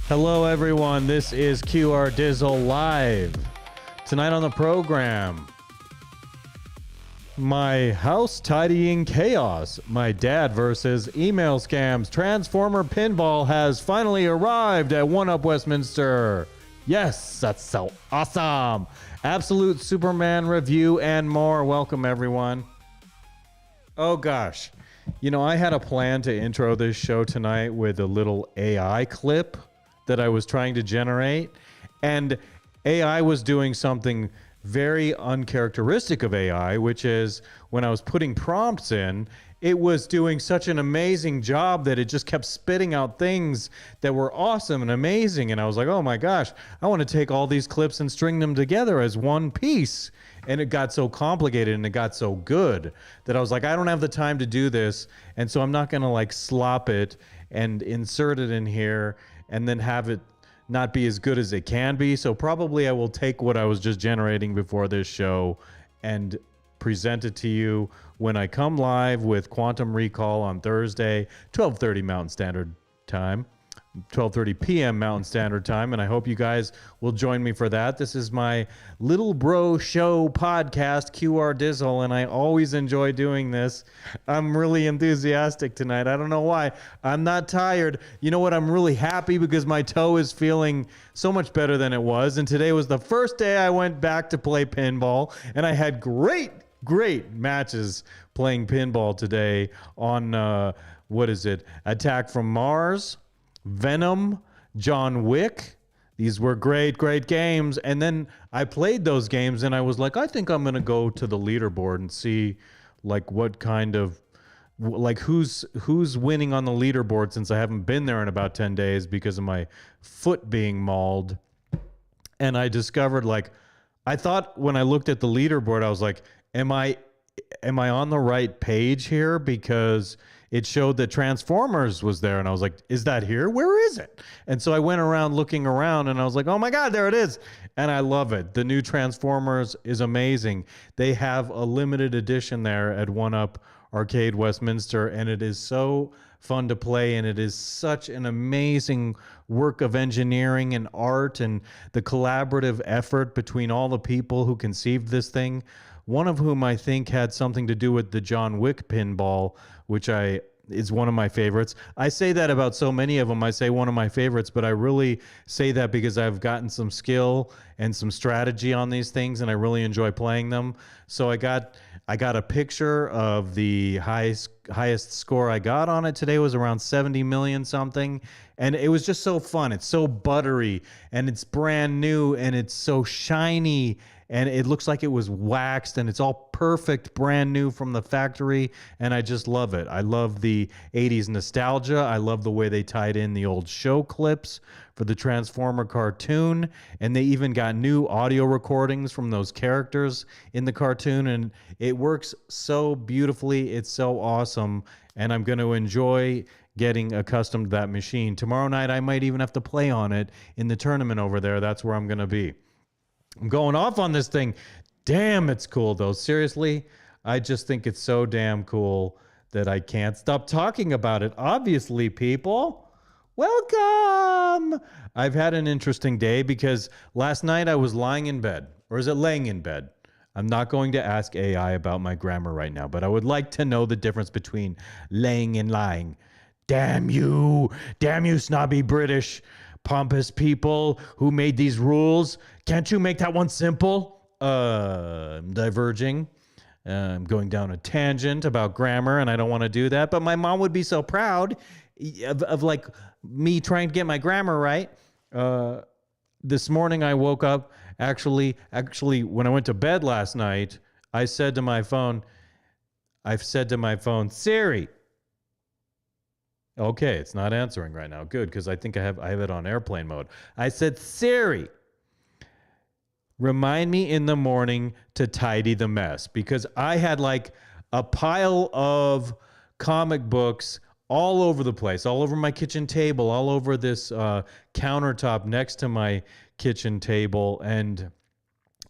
Hello, everyone. This is QR Dizzle Live. Tonight on the program, my house tidying chaos. My dad versus email scams. Transformer Pinball has finally arrived at Westminster. Yes, that's so awesome. Absolute Superman review and more. Welcome, everyone. Oh, gosh. You know, I had a plan to intro this show tonight with a little AI clip that I was trying to generate, and AI was doing something very uncharacteristic of AI, which is when I was putting prompts in, it was doing such an amazing job that it just kept spitting out things that were awesome and amazing. And I was like, oh my gosh, I want to take all these clips and string them together as one piece. And it got so complicated and it got so good that I was like, I don't have the time to do this. And so I'm not going to like slop it and insert it in here and then have it not be as good as it can be. So probably I will take what I was just generating before this show and present it to you when I come live with Quantum Recall on Thursday, 12:30 Mountain Standard Time, 12:30 p.m. Mountain Standard Time, and I hope you guys will join me for that. This is my Little Bro Show podcast, QR Dizzle, and I always enjoy doing this. I'm really enthusiastic tonight. I don't know why. I'm not tired. You know what? I'm really happy because my toe is feeling so much better than it was, and today was the first day I went back to play pinball, and I had great matches playing pinball today on, what is it? Attack from Mars, Venom, John Wick. These were great games. And then I played those games and I was like, I think I'm going to go to the leaderboard and see like what kind of, like who's winning on the leaderboard, since I haven't been there in about 10 days because of my foot being mauled. And I discovered, like, I thought when I looked at the leaderboard, I was like, am I on the right page here? Because it showed that Transformers was there, and I was like, is that here? Where is it? And so I went around looking around, and I was like, oh my God, there it is. And I love it. The new Transformers is amazing. They have a limited edition there at 1UP Arcade Westminster, and it is so fun to play, and it is such an amazing work of engineering and art and the collaborative effort between all the people who conceived this thing, one of whom I think had something to do with the John Wick pinball, which is one of my favorites. I say that about so many of them. I say one of my favorites, but I really say that because I've gotten some skill and some strategy on these things, and I really enjoy playing them. So I got a picture of the highest score I got on it today was around 70 million something, and it was just so fun. It's so buttery, and it's brand new, and it's so shiny, and it looks like it was waxed, and it's all perfect, brand new from the factory, and I just love it. I love the 80s nostalgia. I love the way they tied in the old show clips for the Transformer cartoon, and they even got new audio recordings from those characters in the cartoon, and it works so beautifully. It's so awesome, and I'm going to enjoy getting accustomed to that machine. Tomorrow night, I might even have to play on it in the tournament over there. That's where I'm going to be. I'm going off on this thing. Damn, it's cool, though. Seriously, I just think it's so damn cool that I can't stop talking about it. Obviously, people, welcome. I've had an interesting day because last night I was lying in bed. Or is it laying in bed? I'm not going to ask AI about my grammar right now, but I would like to know the difference between laying and lying. Damn you, snobby British pompous people who made these rules. Can't you make that one simple? I'm diverging. I'm going down a tangent about grammar, and I don't want to do that. But my mom would be so proud of like me trying to get my grammar right. This morning I woke up. Actually, when I went to bed last night, I've said to my phone, Siri. Okay, it's not answering right now. Good, because I think I have it on airplane mode. I said, Siri, remind me in the morning to tidy the mess, because I had like a pile of comic books all over the place, all over my kitchen table, all over this countertop next to my kitchen table, and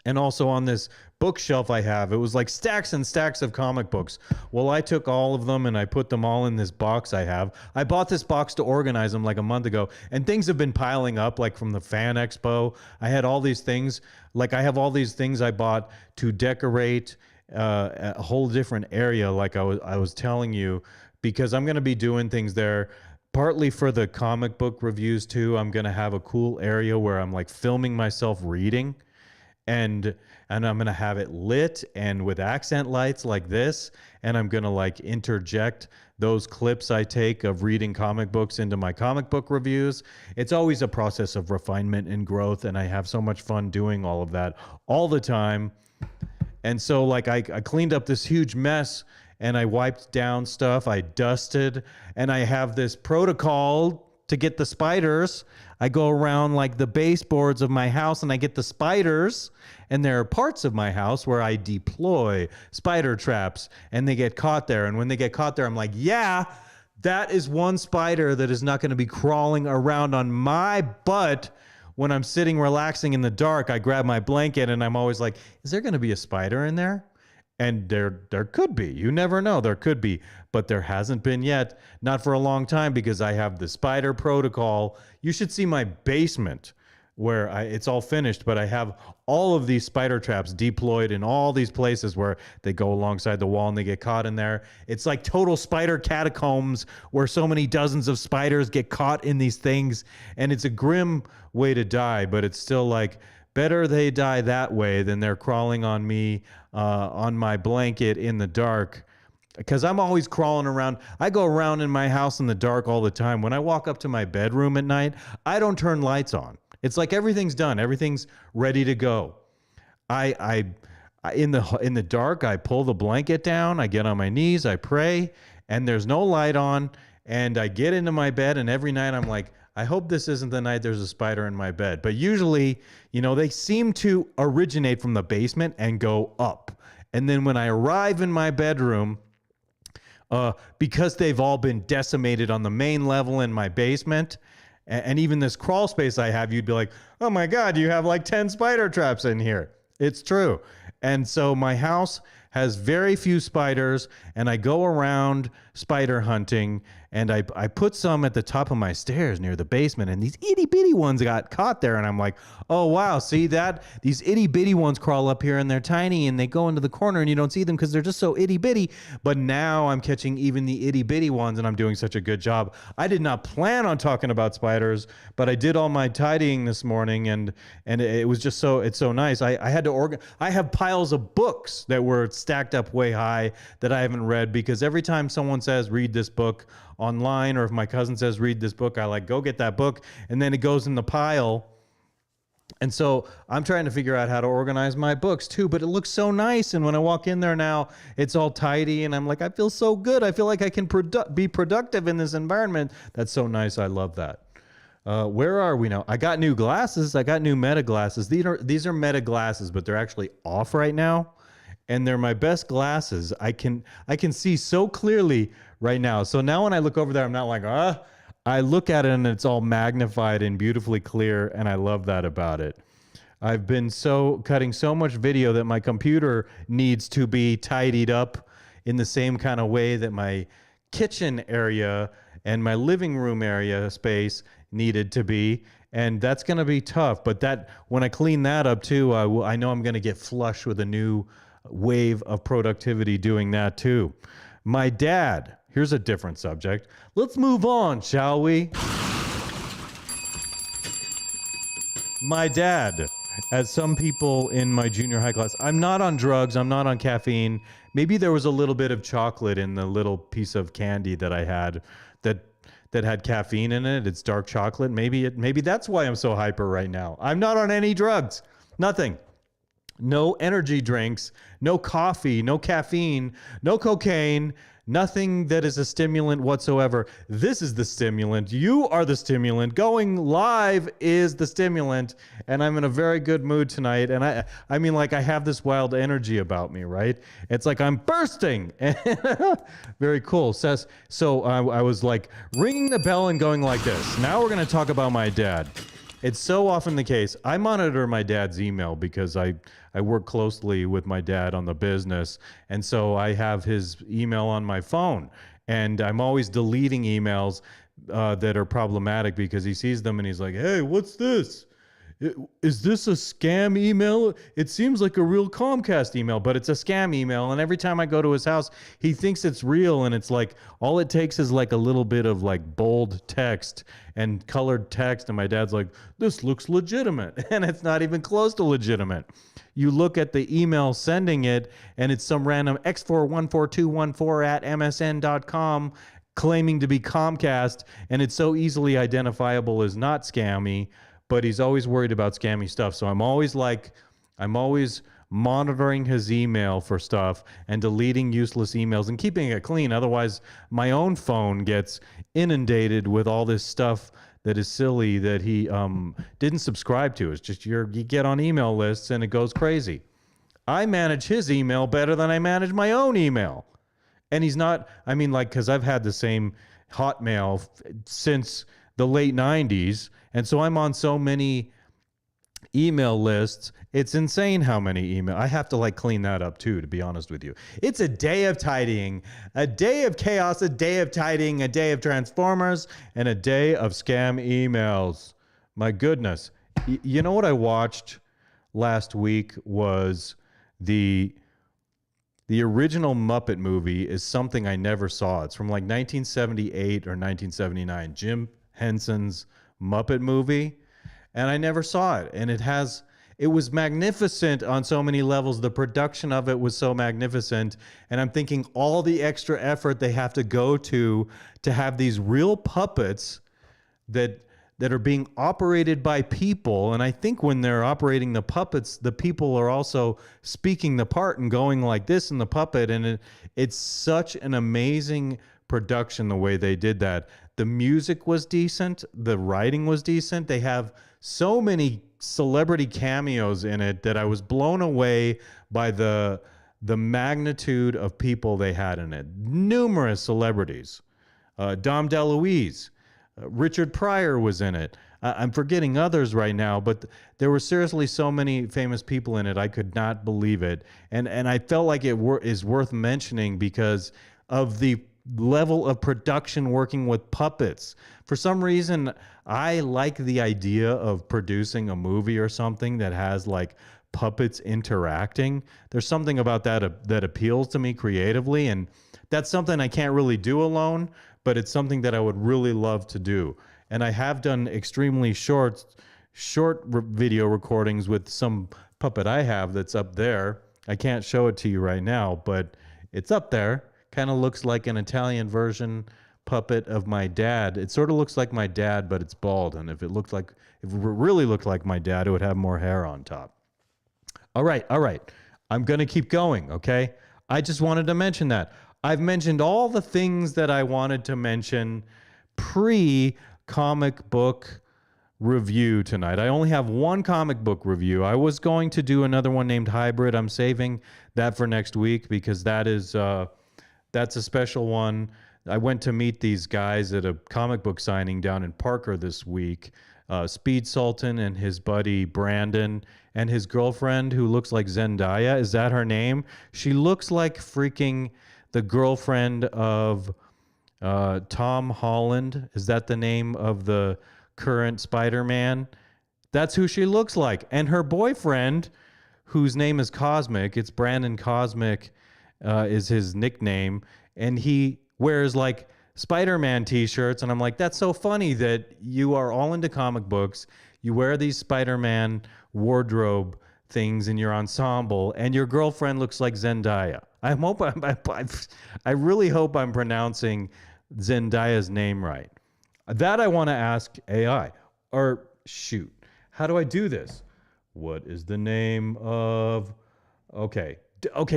And also on this bookshelf I have, it was like stacks and stacks of comic books. Well, I took all of them and I put them all in this box I have. I bought this box to organize them like a month ago, and things have been piling up, like from the Fan Expo. I had all these things, like I have all these things I bought to decorate a whole different area, like I was telling you, because I'm going to be doing things there. Partly for the comic book reviews too. I'm going to have a cool area where I'm like filming myself reading. And I'm going to have it lit and with accent lights like this. And I'm going to like interject those clips I take of reading comic books into my comic book reviews. It's always a process of refinement and growth. And I have so much fun doing all of that all the time. And so like I cleaned up this huge mess and I wiped down stuff. I dusted, and I have this protocol to get the spiders. I go around like the baseboards of my house and I get the spiders, and there are parts of my house where I deploy spider traps and they get caught there. And when they get caught there, I'm like, yeah, that is one spider that is not going to be crawling around on my butt when I'm sitting relaxing in the dark. I grab my blanket and I'm always like, is there going to be a spider in there? And there could be. You never know. There could be. But there hasn't been yet. Not for a long time, because I have the spider protocol. You should see my basement where it's all finished, but I have all of these spider traps deployed in all these places where they go alongside the wall and they get caught in there. It's like total spider catacombs where so many dozens of spiders get caught in these things. And it's a grim way to die, but it's still like, better they die that way than they're crawling on me on my blanket in the dark, because I'm always crawling around. I go around in my house in the dark all the time. When I walk up to my bedroom at night, I don't turn lights on. It's like everything's done. Everything's ready to go. I in the dark, I pull the blanket down. I get on my knees. I pray, and there's no light on. And I get into my bed, and every night I'm like, I hope this isn't the night there's a spider in my bed. But usually, you know, they seem to originate from the basement and go up. And then when I arrive in my bedroom, because they've all been decimated on the main level in my basement, and even this crawl space I have, you'd be like, oh my God, you have like 10 spider traps in here. It's true. And so my house has very few spiders, and I go around spider hunting, and I put some at the top of my stairs near the basement, and these itty bitty ones got caught there, and I'm like, oh wow, see that? These itty bitty ones crawl up here and they're tiny and they go into the corner and you don't see them because they're just so itty bitty. But now I'm catching even the itty bitty ones, and I'm doing such a good job. I did not plan on talking about spiders, but I did all my tidying this morning, and it was just it's so nice. I had to I have piles of books that were stacked up way high that I haven't read, because every time someone says read this book online, or if my cousin says read this book, I like go get that book, and then it goes in the pile. And so I'm trying to figure out how to organize my books too, but it looks so nice. And when I walk in there now, it's all tidy, and I'm like, I feel so good. I feel like I can be productive in this environment. That's so nice. I love that. Where are we now? I got new glasses. I got new Meta glasses. These are Meta glasses, but they're actually off right now, and they're my best glasses. I can see so clearly right now. So now when I look over there, I'm not like, I look at it and it's all magnified and beautifully clear, and I love that about it. I've been cutting so much video that my computer needs to be tidied up in the same kind of way that my kitchen area and my living room area space needed to be. And that's going to be tough. But when I clean that up too, I know I'm going to get flush with a new wave of productivity doing that too. My dad, here's a different subject. Let's move on, shall we? My dad, as some people in my junior high class, I'm not on drugs, I'm not on caffeine. Maybe there was a little bit of chocolate in the little piece of candy that I had that had caffeine in it. It's dark chocolate. Maybe that's why I'm so hyper right now. I'm not on any drugs. Nothing. No energy drinks, no coffee, no caffeine, no cocaine, nothing that is a stimulant whatsoever. This is the stimulant. You are the stimulant. Going live is the stimulant. And I'm in a very good mood tonight. And I mean, like, I have this wild energy about me, right? It's like I'm bursting. Very cool. So I was like ringing the bell and going like this. Now we're going to talk about my dad. It's so often the case. I monitor my dad's email because I work closely with my dad on the business. And so I have his email on my phone. And I'm always deleting emails that are problematic because he sees them and he's like, hey, what's this? Is this a scam email? It seems like a real Comcast email, but it's a scam email. And every time I go to his house, he thinks it's real. And it's like, all it takes is like a little bit of like bold text and colored text. And my dad's like, this looks legitimate. And it's not even close to legitimate. You look at the email sending it, and it's some random x414214@msn.com claiming to be Comcast. And it's so easily identifiable as not scammy, but he's always worried about scammy stuff. So I'm always monitoring his email for stuff and deleting useless emails and keeping it clean. Otherwise, my own phone gets inundated with all this stuff that is silly that he didn't subscribe to. It's just you get on email lists and it goes crazy. I manage his email better than I manage my own email. And he's not, I mean, like, because I've had the same Hotmail since the late 90s. And so I'm on so many email lists. It's insane how many email. I have to like clean that up too, to be honest with you. It's a day of tidying, a day of chaos, a day of tidying, a day of Transformers, and a day of scam emails. My goodness. You know what I watched last week was the original Muppet Movie is something I never saw. It's from like 1978 or 1979. Jim Henson's Muppet Movie, and I never saw it. And it was magnificent on so many levels. The production of it was so magnificent, and I'm thinking all the extra effort they have to go to have these real puppets that are being operated by people. And I think when they're operating the puppets, the people are also speaking the part and going like this in the puppet, and it's such an amazing production the way they did that. The music was decent. The writing was decent. They have so many celebrity cameos in it that I was blown away by the magnitude of people they had in it. Numerous celebrities. Dom DeLuise. Richard Pryor was in it. I'm forgetting others right now, but there were seriously so many famous people in it. I could not believe it. And I felt like it is worth mentioning because of the level of production working with puppets. For some reason, I like the idea of producing a movie or something that has like puppets interacting. There's something about that appeals to me creatively, and that's something I can't really do alone, but it's something that I would really love to do. And I have done extremely short video recordings with some puppet I have that's up there. I can't show it to you right now, but it's up there. Kind of looks like an Italian version puppet of my dad. It sort of looks like my dad, but it's bald. And if it really looked like my dad, it would have more hair on top. All right. I'm going to keep going, okay? I just wanted to mention that. I've mentioned all the things that I wanted to mention pre-comic book review tonight. I only have one comic book review. I was going to do another one named Hybrid. I'm saving that for next week because that's a special one. I went to meet these guys at a comic book signing down in Parker this week. Speed Sultan and his buddy Brandon and his girlfriend who looks like Zendaya. Is that her name? She looks like freaking the girlfriend of Tom Holland. Is that the name of the current Spider-Man? That's who she looks like. And her boyfriend, whose name is Cosmic, it's Brandon Cosmic, is his nickname, and he wears like Spider-Man t-shirts, and I'm like, that's so funny that you are all into comic books, you wear these Spider-Man wardrobe things in your ensemble, and your girlfriend looks like Zendaya. I really hope I'm pronouncing Zendaya's name right. That I want to ask AI. Or shoot, how do I do this? What is the name of... Okay,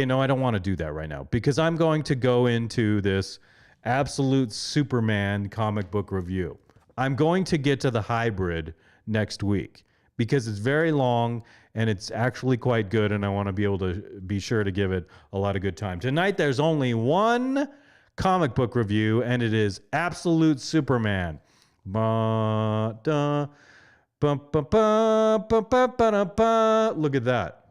no, I don't want to do that right now because I'm going to go into this absolute Superman comic book review. I'm going to get to the Hybrid next week because it's very long and it's actually quite good, and I want to be able to be sure to give it a lot of good time. Tonight, there's only one comic book review, and it is Absolute Superman. Bum, bum, bum, bum, bum, ba, ba. Look at that.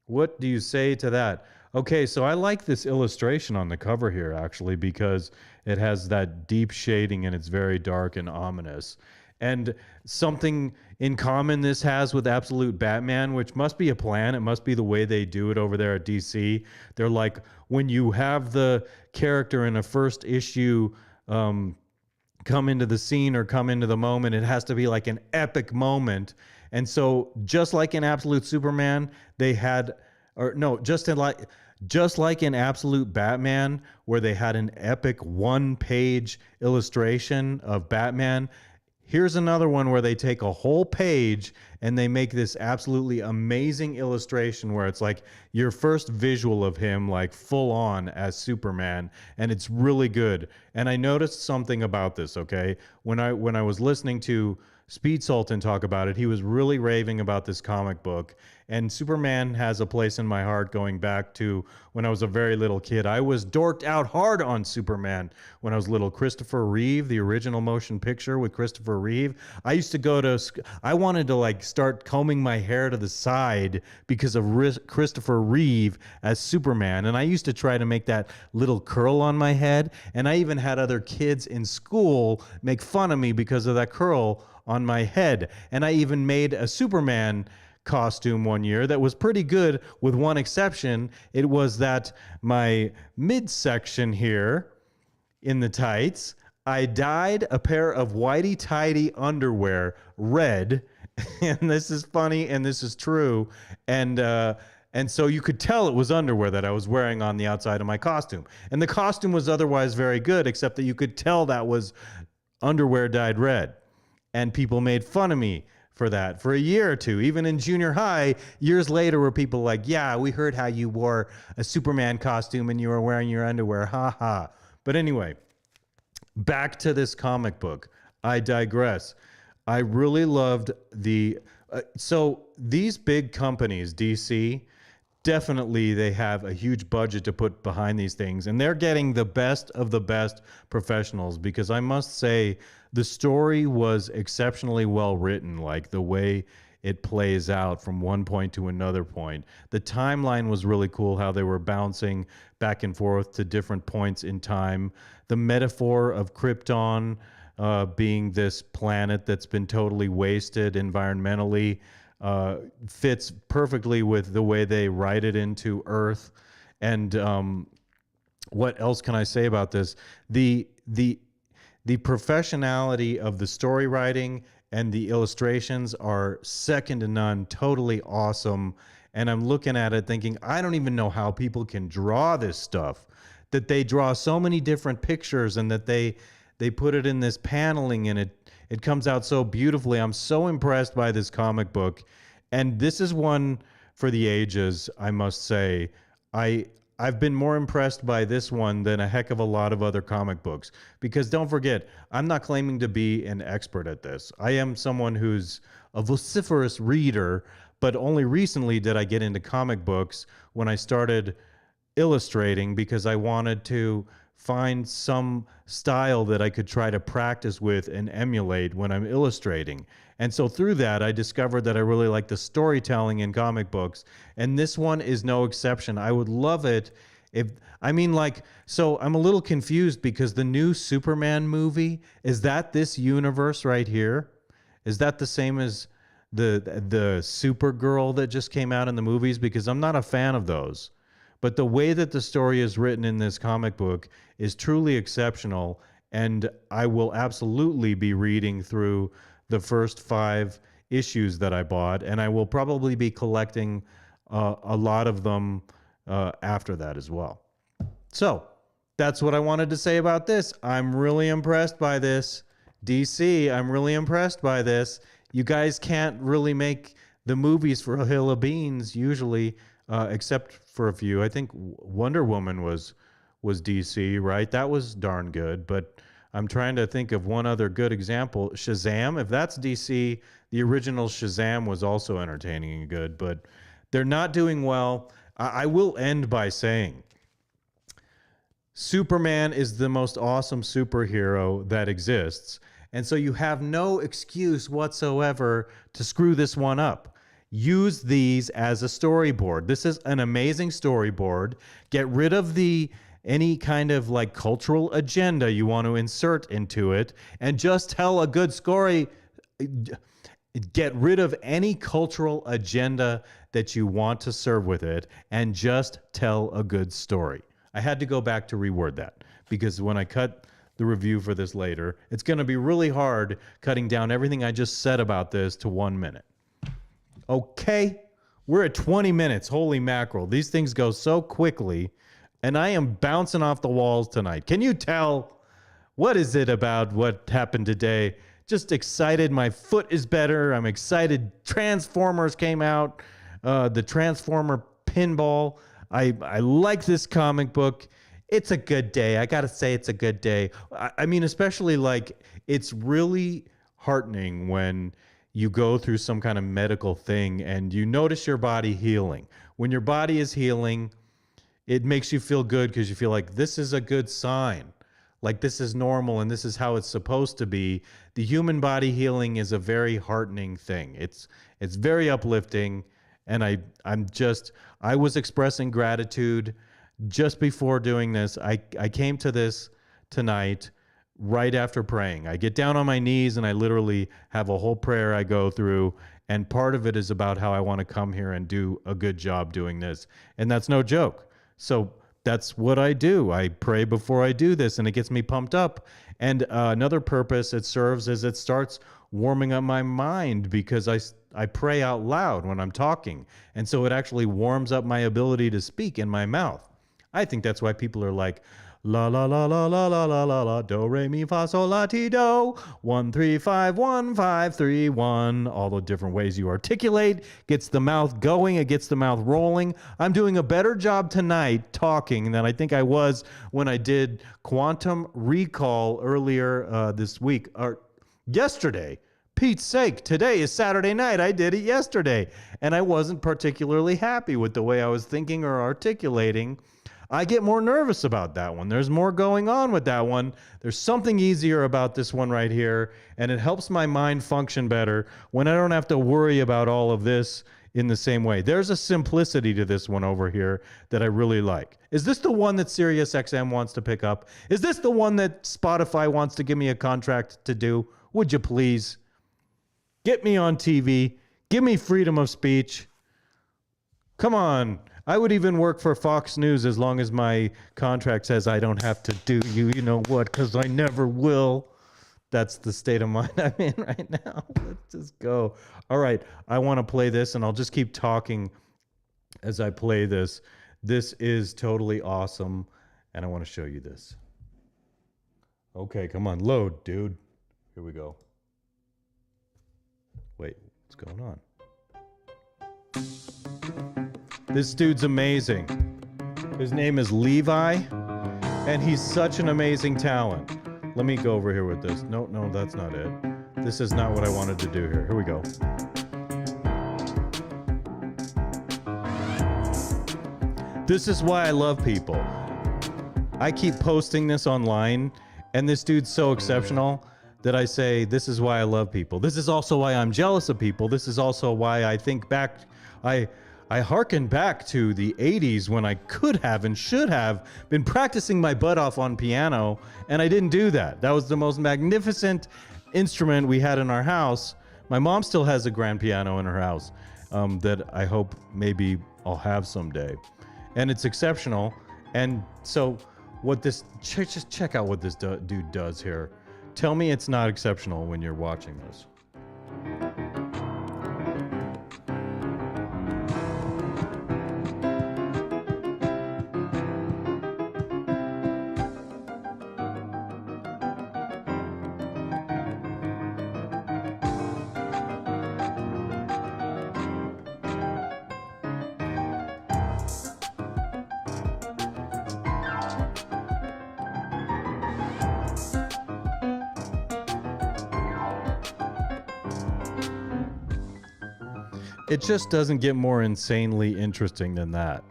What do you say to that? Okay, so I like this illustration on the cover here actually because it has that deep shading and it's very dark and ominous. And something in common this has with Absolute Batman, which must be a plan. It must be the way they do it over there at DC. They're like, when you have the character in a first issue come into the scene or come into the moment, it has to be like an epic moment. And so just like in Absolute Superman, they had, or no, just like in Absolute Batman, where they had an epic one-page illustration of Batman, here's another one where they take a whole page and they make this absolutely amazing illustration where it's like your first visual of him like full on as Superman, and it's really good. And I noticed something about this, okay? When I was listening to Speed Sultan talk about it, he was really raving about this comic book. And Superman has a place in my heart going back to when I was a very little kid. I was dorked out hard on Superman when I was little. Christopher Reeve, the original motion picture with Christopher Reeve. I used to go to, I wanted to like start combing my hair to the side because of Christopher Reeve as Superman. And I used to try to make that little curl on my head. And I even had other kids in school make fun of me because of that curl on my head. And I even made a Superman costume one year that was pretty good, with one exception. It was that my midsection here in the tights, I dyed a pair of whitey tighty underwear red. And this is funny and this is true. And so you could tell it was underwear that I was wearing on the outside of my costume. And the costume was otherwise very good, except that you could tell that was underwear dyed red. And people made fun of me for that for a year or two, even in junior high. Years later, were people like, yeah, we heard how you wore a Superman costume and you were wearing your underwear. Ha ha. But anyway, back to this comic book. I digress. I really loved the... so these big companies, DC, definitely they have a huge budget to put behind these things. And they're getting the best of the best professionals, because I must say the story was exceptionally well written, like the way it plays out from one point to another point. The timeline was really cool, how they were bouncing back and forth to different points in time. The metaphor of Krypton being this planet that's been totally wasted environmentally fits perfectly with the way they write it into Earth. And what else can I say about this? The professionality of the story writing and the illustrations are second to none, totally awesome. And I'm looking at it thinking, I don't even know how people can draw this stuff, that they draw so many different pictures and that they put it in this paneling and it comes out so beautifully. I'm so impressed by this comic book. And this is one for the ages, I must say. I've been more impressed by this one than a heck of a lot of other comic books. Because don't forget, I'm not claiming to be an expert at this. I am someone who's a vociferous reader, but only recently did I get into comic books when I started illustrating, because I wanted to find some style that I could try to practice with and emulate when I'm illustrating. And so through that, I discovered that I really like the storytelling in comic books. And this one is no exception. I would love it if, I mean, like, so I'm a little confused because the new Superman movie, is that this universe right here? Is that the same as the Supergirl that just came out in the movies? Because I'm not a fan of those. But the way that the story is written in this comic book is truly exceptional, and I will absolutely be reading through the first 5 issues that I bought, and I will probably be collecting a lot of them after that as well. So that's what I wanted to say about this. I'm really impressed by this. DC, I'm really impressed by this. You guys can't really make the movies for a hill of beans usually, except for a few. I think Wonder Woman was DC, right? That was darn good. But I'm trying to think of one other good example. Shazam, if that's DC, the original Shazam was also entertaining and good. But they're not doing well. I will end by saying Superman is the most awesome superhero that exists. And so you have no excuse whatsoever to screw this one up. Use these as a storyboard. This is an amazing storyboard. Get rid of any kind of like cultural agenda you want to insert into it and just tell a good story. Get rid of any cultural agenda that you want to serve with it and just tell a good story. I had to go back to reword that because when I cut the review for this later, it's going to be really hard cutting down everything I just said about this to 1 minute. Okay, we're at 20 minutes. Holy mackerel. These things go so quickly, and I am bouncing off the walls tonight. Can you tell? What is it about what happened today? Just excited. My foot is better. I'm excited. Transformers came out. The Transformer Pinball. I like this comic book. It's a good day. I got to say it's a good day. I mean, especially like it's really heartening when you go through some kind of medical thing and you notice your body healing. When your body is healing, it makes you feel good because you feel like this is a good sign. Like this is normal and this is how it's supposed to be. The human body healing is a very heartening thing. It's very uplifting. And I was expressing gratitude just before doing this. I came to this tonight right after praying. I get down on my knees and I literally have a whole prayer I go through. And part of it is about how I want to come here and do a good job doing this. And that's no joke. So that's what I do. I pray before I do this and it gets me pumped up. And another purpose it serves is it starts warming up my mind because I pray out loud when I'm talking. And so it actually warms up my ability to speak in my mouth. I think that's why people are like, la la la la la la la la la do re mi fa sol la ti do 1 3 5 1 5 3 1. All the different ways you articulate gets the mouth going. It gets the mouth rolling. I'm doing a better job tonight talking than I think I was when I did Quantum Recall earlier this week or yesterday. Pete's sake, today is Saturday night. I did it yesterday, and I wasn't particularly happy with the way I was thinking or articulating. I get more nervous about that one. There's more going on with that one. There's something easier about this one right here, and it helps my mind function better when I don't have to worry about all of this in the same way. There's a simplicity to this one over here that I really like. Is this the one that SiriusXM wants to pick up? Is this the one that Spotify wants to give me a contract to do? Would you please? Get me on TV. Give me freedom of speech. Come on. I would even work for Fox News as long as my contract says I don't have to do you know what, because I never will. That's the state of mind I'm in right now. Let's just go. All right. I want to play this, and I'll just keep talking as I play this. This is totally awesome, and I want to show you this. Okay, come on. Load, dude. Here we go. Wait, what's going on? This dude's amazing. His name is Levi, and he's such an amazing talent. Let me go over here with this. No, that's not it. This is not what I wanted to do here. Here we go. This is why I love people. I keep posting this online, and this dude's so exceptional that I say, this is why I love people. This is also why I'm jealous of people. This is also why I think back, I hearken back to the 80s when I could have and should have been practicing my butt off on piano, and I didn't do that. That was the most magnificent instrument we had in our house. My mom still has a grand piano in her house that I hope maybe I'll have someday. And it's exceptional. And so what this, just check out what this dude does here. Tell me it's not exceptional when you're watching this. It just doesn't get more insanely interesting than that.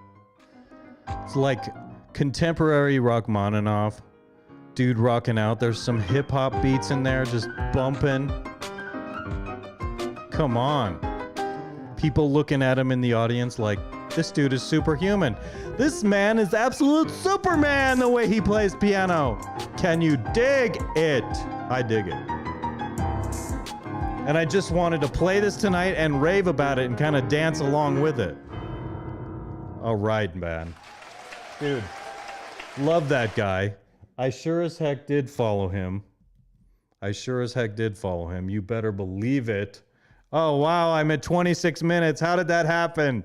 It's like contemporary Rachmaninoff dude rocking out. There's some hip hop beats in there just bumping. Come on. People looking at him in the audience like, this dude is superhuman. This man is absolute Superman the way he plays piano. Can you dig it? I dig it. And I just wanted to play this tonight and rave about it and kind of dance along with it. All right, man. Dude, love that guy. I sure as heck did follow him. You better believe it. Oh, wow, I'm at 26 minutes. How did that happen?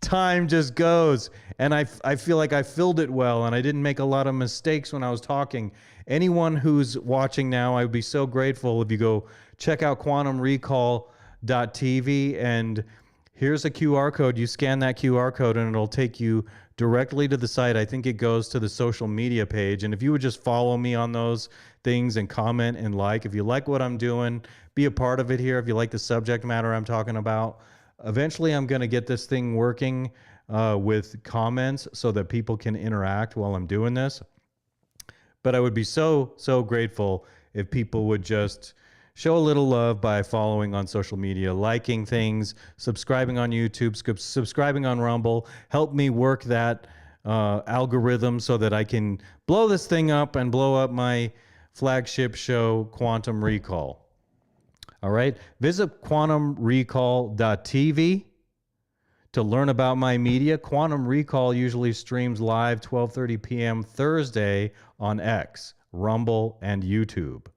Time just goes. And I feel like I filled it well, and I didn't make a lot of mistakes when I was talking. Anyone who's watching now, I would be so grateful if you go check out quantumrecall.tv, and here's a QR code. You scan that QR code, and it'll take you directly to the site. I think it goes to the social media page. And if you would just follow me on those things and comment and like, if you like what I'm doing, be a part of it here. If you like the subject matter I'm talking about, eventually I'm going to get this thing working with comments so that people can interact while I'm doing this. But I would be so grateful if people would just show a little love by following on social media, liking things, subscribing on YouTube, subscribing on Rumble. Help me work that algorithm so that I can blow this thing up and blow up my flagship show, Quantum Recall. All right? Visit quantumrecall.tv to learn about my media. Quantum Recall usually streams live 12:30 p.m. Thursday on X, Rumble, and YouTube.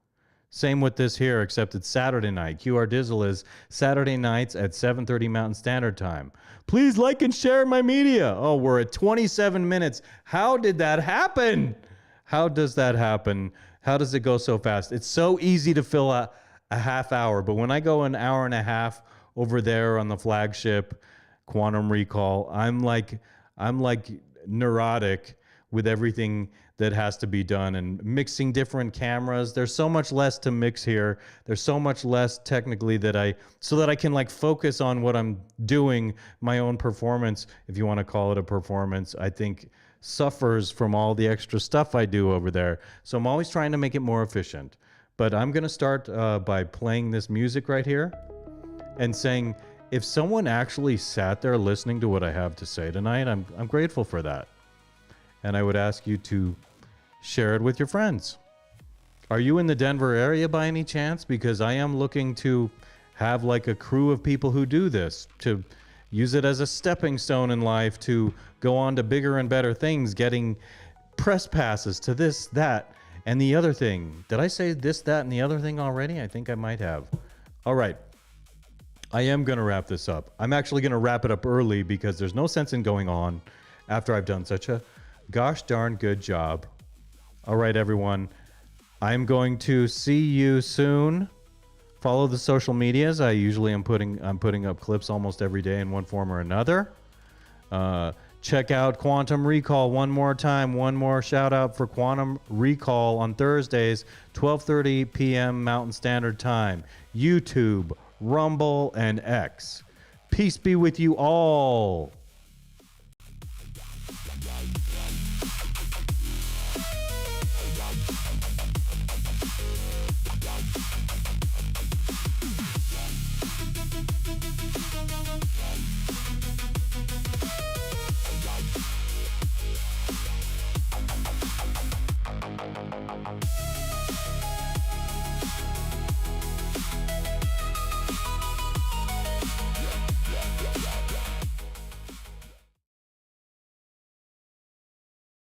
Same with this here, except it's Saturday night. QR Dizzle is Saturday nights at 7:30 Mountain Standard Time. Please like and share my media. Oh, we're at 27 minutes. How did that happen? How does that happen? How does it go so fast? It's so easy to fill a half hour, but when I go an hour and a half over there on the flagship Quantum Recall, I'm like neurotic with everything that has to be done and mixing different cameras. There's so much less to mix here. There's so much less technically so that I can like focus on what I'm doing. My own performance, if you want to call it a performance, I think suffers from all the extra stuff I do over there. So I'm always trying to make it more efficient. But I'm going to start by playing this music right here and saying, if someone actually sat there listening to what I have to say tonight, I'm grateful for that. And I would ask you to share it with your friends. Are you in the Denver area by any chance? Because I am looking to have like a crew of people who do this, to use it as a stepping stone in life, to go on to bigger and better things, getting press passes to this, that, and the other thing. Did I say this, that, and the other thing already? I think I might have. All right. I am going to wrap this up. I'm actually going to wrap it up early because there's no sense in going on after I've done such a gosh darn good job. All right, everyone. I'm going to see you soon. Follow the social medias. I usually am putting up clips almost every day in one form or another. Check out Quantum Recall one more time. One more shout out for Quantum Recall on Thursdays, 12:30 p.m. Mountain Standard Time. YouTube, Rumble, and X. Peace be with you all.